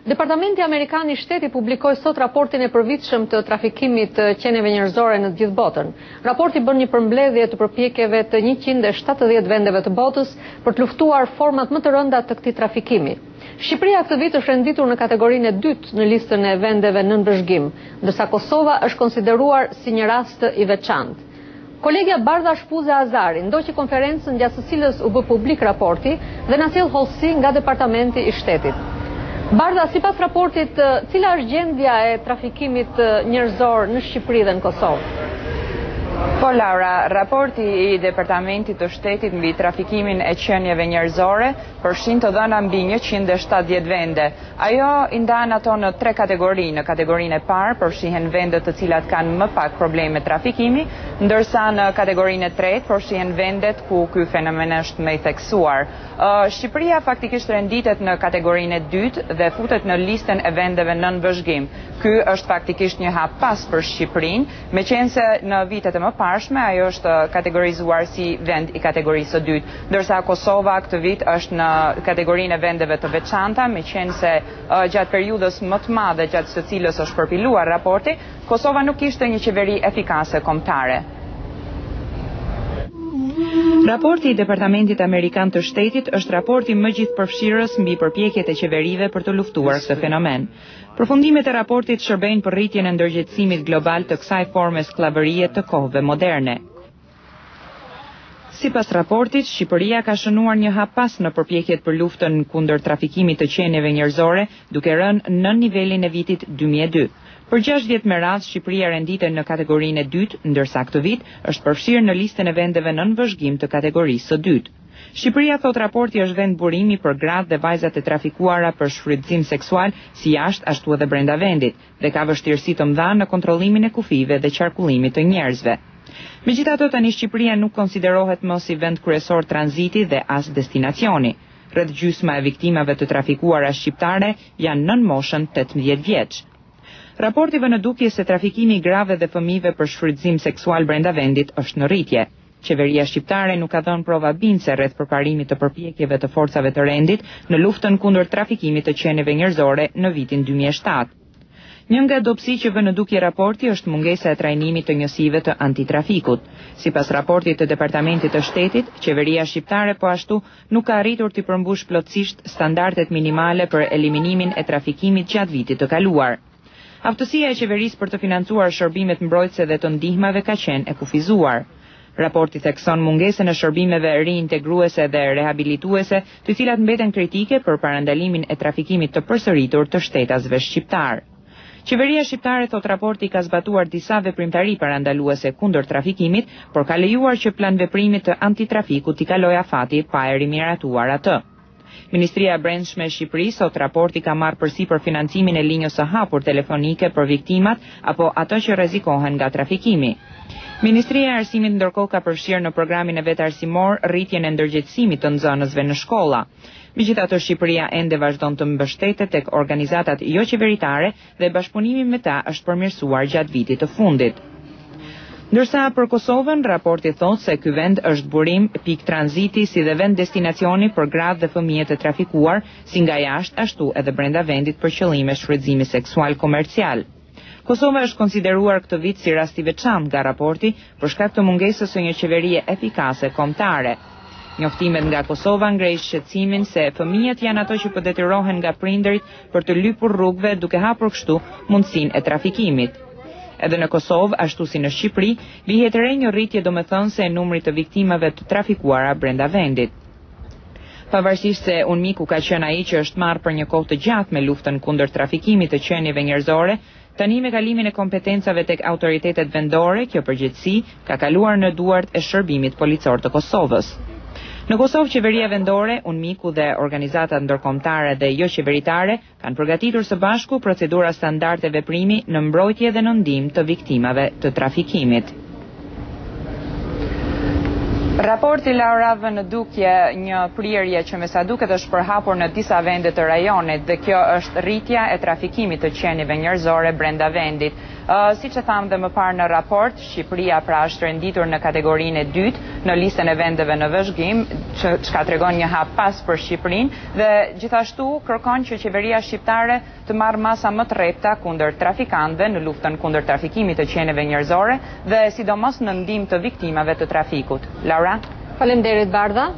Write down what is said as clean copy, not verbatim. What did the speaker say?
Departamenti Amerikan i Shtetit publikoi sot raportin e përvitshëm të trafikimit të qenieve njerëzore në të gjithë botën. Raporti bën një përmbledhje të përpjekjeve të 170 vendeve të botës për të luftuar format më të rënda të këtij trafikimi. Shqipëria këtë vit është renditur në kategorinë e dytë në listën e vendeve nën vëzhgim, ndërsa Kosova është konsideruar si një rast i veçantë. Kolegja Bardha Shpuze Azari ndoqi konferencën gjatë së cilës u bë publik raporti dhe na sjell hollësi nga Departamenti i Shtetit. Bardha, sipas raportit, cila është gjendja e trafikimit njerëzor në Shqipëri dhe në Kosovë? Po, Laura, raporti i Departamentit të Shtetit mbi trafikimin e qenieve njerëzore përfshin të dhëna mbi 170 vende. Ajo i ndan ato në 3 kategori. Në kategorinë e parë përfshihen vendet të cilat kanë më pak probleme trafikimi, ndërsa në kategorinë e tretë përfshihen vendet ku ky fenomen është më i theksuar. Shqipëria faktikisht renditet në kategorinë e dytë dhe futet në listën e vendeve nën vëzhgim. Ky është faktikisht një hap pas për Shqipërinë, meqense në vitet e më parshme ajo është kategorizuar si vend i kategorisë së dytë, ndërsa Kosova këtë vit është në kategorinë e vendeve të veçanta, meqense gjatë periudhës më të madhe gjatë së cilës është përpiluar raporti, Kosova nuk kishte një qeveri efikase kombëtare. Raporti i Departamentit Amerikan të Shtetit është raporti më gjithëpërfshirës mbi përpjekjet e qeverive për të luftuar këtë fenomen. Përfundimet e raportit shërbejnë për rritjen e ndërgjegjësimit global të kësaj forme skllavërie të kohëve moderne. Sipas raportit, Shqipëria ka shënuar një hap pas në përpjekjet për luftën kundër trafikimit të qenieve njerëzore, duke rënë në nivelin e vitit 2002. Për 6 vjet me radhë, Shqipëria renditet në kategorinë e dytë, ndërsa këtë vit është përfshirë në listën e vendeve nën vëzhgim të kategorisë së dytë. Shqipëria, thot raporti, është vend burimi për gratë dhe vajzat e trafikuara për shfrytëzim seksual si jashtë ashtu edhe brenda vendit dhe ka vështirësi të mëdha në kontrollimin e kufive dhe qarkullimit të njerëzve. Megjithatë, tani Shqipëria nuk konsiderohet më si vend kryesor tranziti dhe as destinacioni. Rreth gjysma e viktimave të trafikuara shqiptare janë nën moshën 18 vjeç. Raporti vë në dukje se trafikimi i grave dhe fëmijëve për shfrytëzim seksual brenda vendit është në rritje. Qeveria shqiptare nuk ka dhënë prova bindëse rreth përparimit të përpjekjeve të forcave të rendit në luftën kundër trafikimit të qenieve njerëzore në vitin 2007. Një nga dobësi që vë në dukje raporti është mungesa e trajnimit të njësive të antitrafikut. Sipas raportit të Departamentit të Shtetit, qeveria shqiptare po ashtu nuk ka arritur të përmbush plotësisht standardet minimale për eliminimin e trafikimit gjatë vitit të kaluar. Aftësia e qeverisë për të financuar shërbimet mbrojtëse dhe të ndihmave ka qenë e kufizuar. Raporti thekson mungesën e shërbimeve riintegruese dhe rehabilituese, të cilat mbeten kritike për parandalimin e trafikimit të përsëritur të shtetasve shqiptar. Qeveria shqiptare, thot raporti, ka zbatuar disa veprimtari parandaluese kundër trafikimit, por ka lejuar që plan veprimit të antitrafikut t'i kalojë afati pa e rimiratuar atë. Ministria e Brendshme e Shqipërisë, sot raporti ka marrë përsipër financimin e linjës së hapur telefonike për viktimat apo ato që rrezikohen nga trafikimi. Ministria e Arsimit ndërkohë ka përfshirë në programin e vet arsimor rritjen e ndërgjegjësimit të nxënësve në shkolla. Megjithatë, Shqipëria ende vazhdon të mbështetet tek organizatat jo qeveritare dhe bashkëpunimi me ta është përmirësuar gjatë vitit të fundit. Ndërsa për Kosovën, raporti thotë se ky vend është burim pikë tranziti si dhe vend destinacioni për gratë dhe fëmijët e trafikuar, si nga jashtë ashtu edhe brenda vendit për qëllime shfrytëzimi seksual komercial. Kosova është konsideruar këtë vit si rast i veçantë nga raporti për shkak të mungesës së një qeverie efikase kombëtare. Njoftimet nga Kosova ngrej shqetësimin se fëmijët janë ato që po detyrohen nga prindërit për të lypur rrugëve duke hapur kështu mundësinë e trafikimit. Edhe në Kosovë, ashtu si në Shqipëri, vihet re një rritje domethënëse e numrit të viktimave të trafikuara brenda vendit. Pavarësisht se UNMIK ka qenë ai që është marrë për një kohë të gjatë me luftën kundër trafikimit të qenieve njerëzore, tani me kalimin e kompetencave tek autoritetet vendore, kjo përgjegjësi ka kaluar në duart e shërbimit policor të Kosovës. Në Kosovë, qeveria vendore, UNMIK dhe organizatat ndërkombëtare dhe jo qeveritare kanë përgatitur së bashku procedura standarde veprimi në mbrojtje dhe në ndihmë të viktimave të trafikimit. Raporti Laura vë në dukje një prirje që me sa duket është përhapur në disa vende të rajonit dhe kjo është rritja e trafikimit të qenieve njerëzore brenda vendit. Si që thamë dhe më parë në raport, Shqipëria pra është renditur në kategorinë e dytë në listën e vendeve në vëzhgim, çka tregon një hap pas për Shqipërinë dhe gjithashtu kërkon që qeveria shqiptare të marrë masa më të rrepta kundër trafikantëve në luftën kundër trafikimit të qenieve njerëzore dhe sidomos në ndihmë të viktimave të trafikut. Laura? Faleminderit Bardha.